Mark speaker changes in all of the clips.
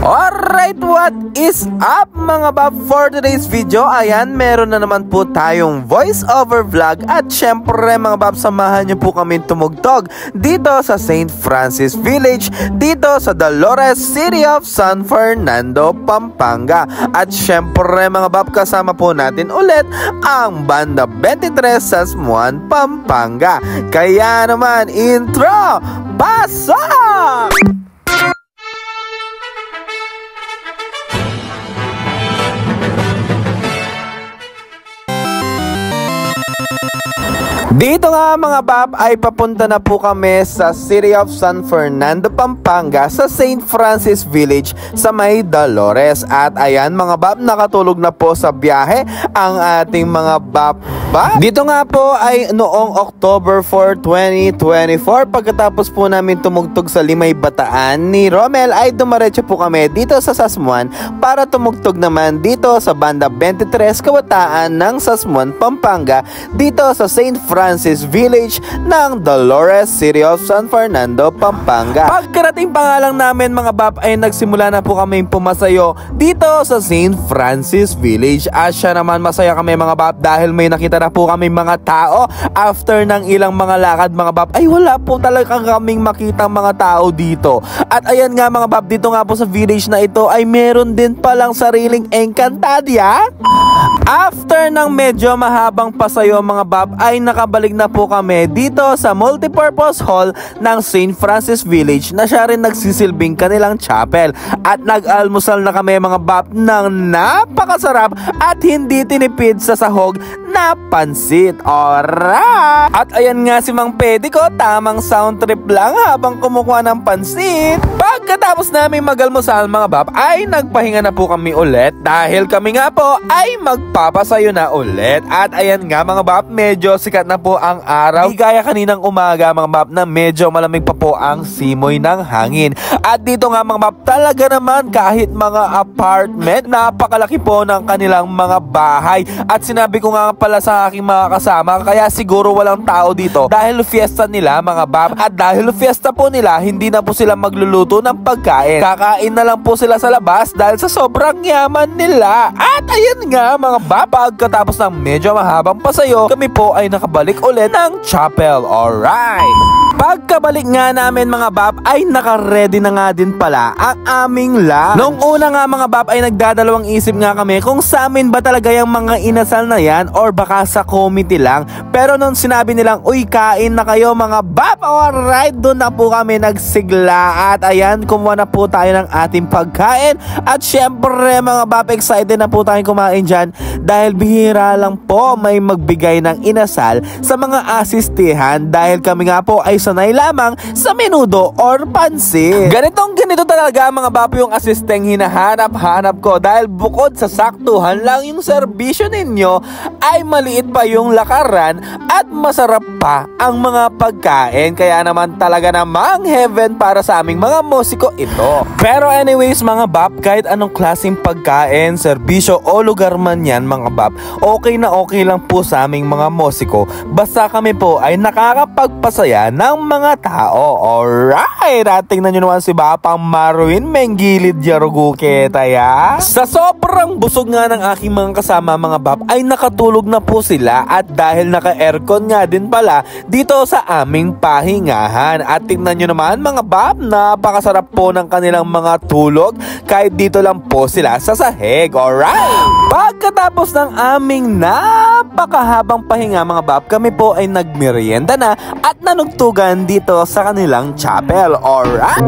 Speaker 1: Alright, what is up mga bab? For today's video, ayan, meron na naman po tayong voice over vlog. At syempre mga bab, samahan nyo po kami tumugtog dito sa St. Francis Village, dito sa Dolores, City of San Fernando, Pampanga. At syempre mga bab, kasama po natin ulit ang Banda 23 Sasmuan, Pampanga. Kaya naman, intro, pasok! Dito nga mga bab ay papunta na po kami sa City of San Fernando, Pampanga, sa St. Francis Village sa may Dolores. At ayan mga bab, nakatulog na po sa biyahe ang ating mga bab. Dito nga po ay noong October 4, 2024, pagkatapos po namin tumugtog sa Limay Bataan ni Romel, ay dumaretso po kami dito sa Sasmuan para tumugtog naman dito sa Banda 23 Kabataan ng Sasmuan, Pampanga, dito sa St. Francis Village ng Dolores, City of San Fernando, Pampanga. Pagkarating pa nga lang namin mga bab ay nagsimula na po kami pumasayo dito sa St. Francis Village. At siya naman, masaya kami mga bab dahil may nakita na po kami mga tao. After ng ilang mga lakad mga bab ay wala po talaga kaming makitang mga tao dito. At ayan nga mga bab, dito nga po sa village na ito ay meron din palang sariling Encantadia. After ng medyo mahabang pasayo mga bab ay nakabalik na po kami dito sa multipurpose hall ng St. Francis Village na siya rin nagsisilbing kanilang chapel. At nag-almusal na kami mga bab ng napakasarap at hindi tinipid sa sahog na pansit. Alright! At ayan nga si Mang Pedi ko, tamang sound trip lang habang kumukuha ng pansit. Pagkatapos namin mag-almusal mga bab ay nagpahinga na po kami ulit dahil kami nga po ay magpapasayo na ulit. At ayan nga mga bab, medyo sikat na po ang araw. Di gaya kaninang umaga mga bab na medyo malamig pa po ang simoy ng hangin. At dito nga mga bab, talaga naman kahit mga apartment, napakalaki po ng kanilang mga bahay. At sinabi ko nga pala sa aking mga kasama, kaya siguro walang tao dito dahil fiesta nila mga bab. At dahil fiesta po nila, hindi na po sila magluluto ng pagkain. Kakain na lang po sila sa labas dahil sa sobrang yaman nila. At ayan nga mga bab, pagkatapos ng medyo mahabang pasayo, kami po ay nakabalik ulit ng chapel. Alright! Pagkabalik nga namin mga bab ay naka-ready na nga din pala ang aming lunch. Nung una nga mga bab ay nagdadalawang isip nga kami kung sa amin ba talaga yung mga inasal na yan or baka sa committee lang. Pero nung sinabi nilang uy, kain na kayo mga bab, alright, doon na po kami nagsigla. At ayan, kumuha na po tayo ng ating pagkain. At syempre mga bab, excited na po tayong kumain dyan dahil bihira lang po may magbigay ng inasal sa mga asistihan dahil kami nga po ay sanay lamang sa menudo or pansit. Ganito talaga mga bab yung asisteng hinahanap-hanap ko dahil bukod sa saktuhan lang yung serbisyo ninyo ay maliit pa yung lakaran at masarap pa ang mga pagkain. Kaya naman talaga namang heaven para sa aming mga musiko ito. Pero anyways mga bab, kahit anong klaseng pagkain, serbisyo o lugar man yan mga bab, okay na okay lang po sa aming mga musiko basta kami po ay nakakapagpasaya ng mga tao. Alright! At tingnan nyo naman si Bapang Marwin Menggilid Yaruguke taya. Sa sobrang busog nga ng aking mga kasama mga bab ay nakatulog na po sila at dahil naka-aircon nga din pala dito sa aming pahingahan. At tingnan nyo naman mga bab, napakasarap po ng kanilang mga tulog kahit dito lang po sila sa sahig. Alright! Pagkatapos ng aming napakahabang pahinga mga bab, kami po ay nagmerienda na at nanugtugan dito sa kanilang chapel. Alright!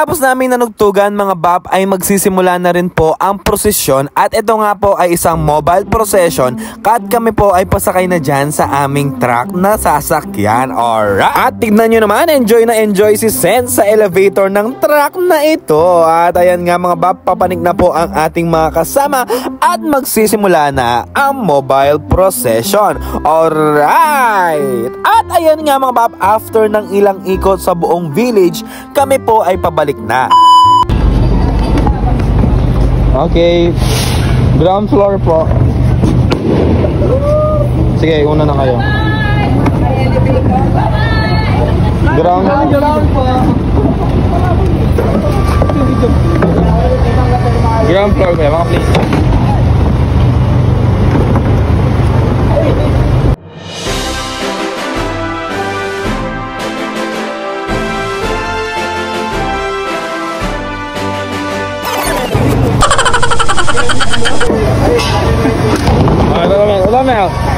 Speaker 1: Pagkatapos namin nanugtugan mga bab ay magsisimula na rin po ang prosesyon at ito nga po ay isang mobile procession at kami po ay pasakay na dyan sa aming truck na sasakyan. Alright! At tignan nyo naman, enjoy na enjoy si Sen sa elevator ng truck na ito. At ayan nga mga bab, papanik na po ang ating mga kasama at magsisimula na ang mobile procession. Alright! At ayan nga mga bab, after ng ilang ikot sa buong village, kami po ay pabalik na. Okay, ground floor po. Sige, una na kayo. Ground po. Ground floor po, mga please.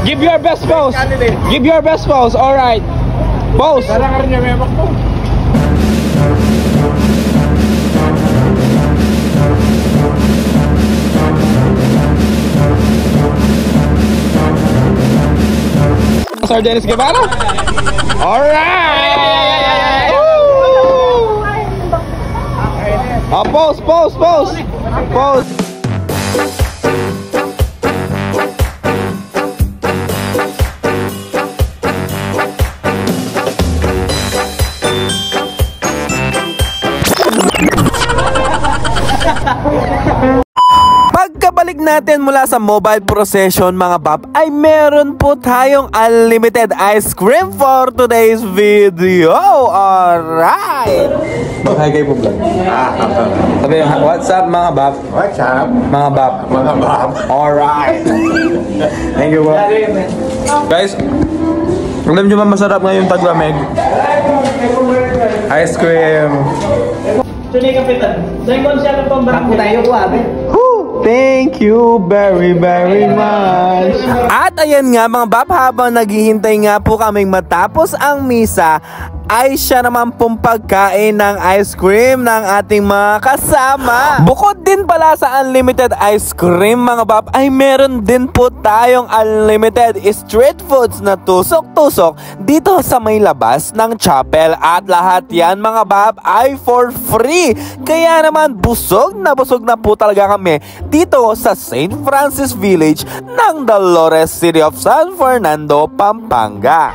Speaker 1: Give your best pose. Give your best pose. All right. Pose. Sir Dennis Guevara. All right. Pose. Pose. Pagkabalik natin mula sa mobile procession mga bab ay meron po tayong unlimited ice cream for today's video. Alright! Hi kayo po vlog. Sabi yung what's up mga bab?
Speaker 2: What's up?
Speaker 1: Mga bab.
Speaker 2: Mga bab.
Speaker 1: Alright! Thank you po. Guys, alam nyo ba masarap ngayon taglamig? Ice cream.
Speaker 3: Tunay kapitan. Dahil kung siya ng pambarang tayo ko abe.
Speaker 1: Thank you very much. At ayan nga mga bab, habang naghihintay nga po kaming matapos ang misa, ay siya naman pong pagkain ng ice cream ng ating mga kasama. Bukod din pala sa unlimited ice cream mga bab, ay meron din po tayong unlimited street foods na tusok-tusok dito sa may labas ng chapel. At lahat yan mga bab ay for free. Kaya naman busog na po talaga kami dito sa St. Francis Village ng Dolores, City of San Fernando, Pampanga.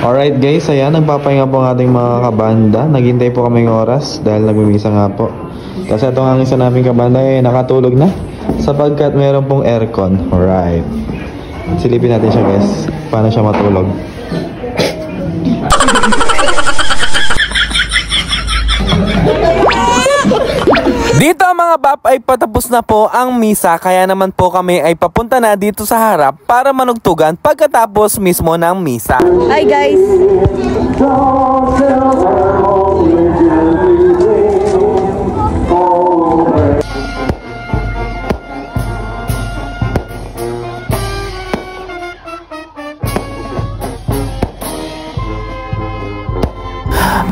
Speaker 1: Alright guys, ayan, nagpapahinga po ang ating mga kabanda. Naghintay po kaming oras dahil nagmimisa nga po. Kasi ito ang isa namin kabanda ay nakatulog na sapagkat meron pong aircon. Alright, silipin natin siya guys, paano siya matulog. Dito mga bab ay patapos na po ang misa, kaya naman po kami ay papunta na dito sa harap para manugtugan pagkatapos mismo ng misa.
Speaker 4: Hi guys!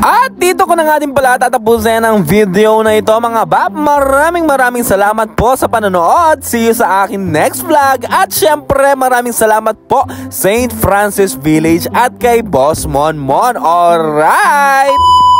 Speaker 1: At dito ko na nga din pala tatapusin ang video na ito mga bab. Maraming salamat po sa panonood. See you sa akin next vlog. At syempre maraming salamat po St. Francis Village at kay Boss Monmon. Alright!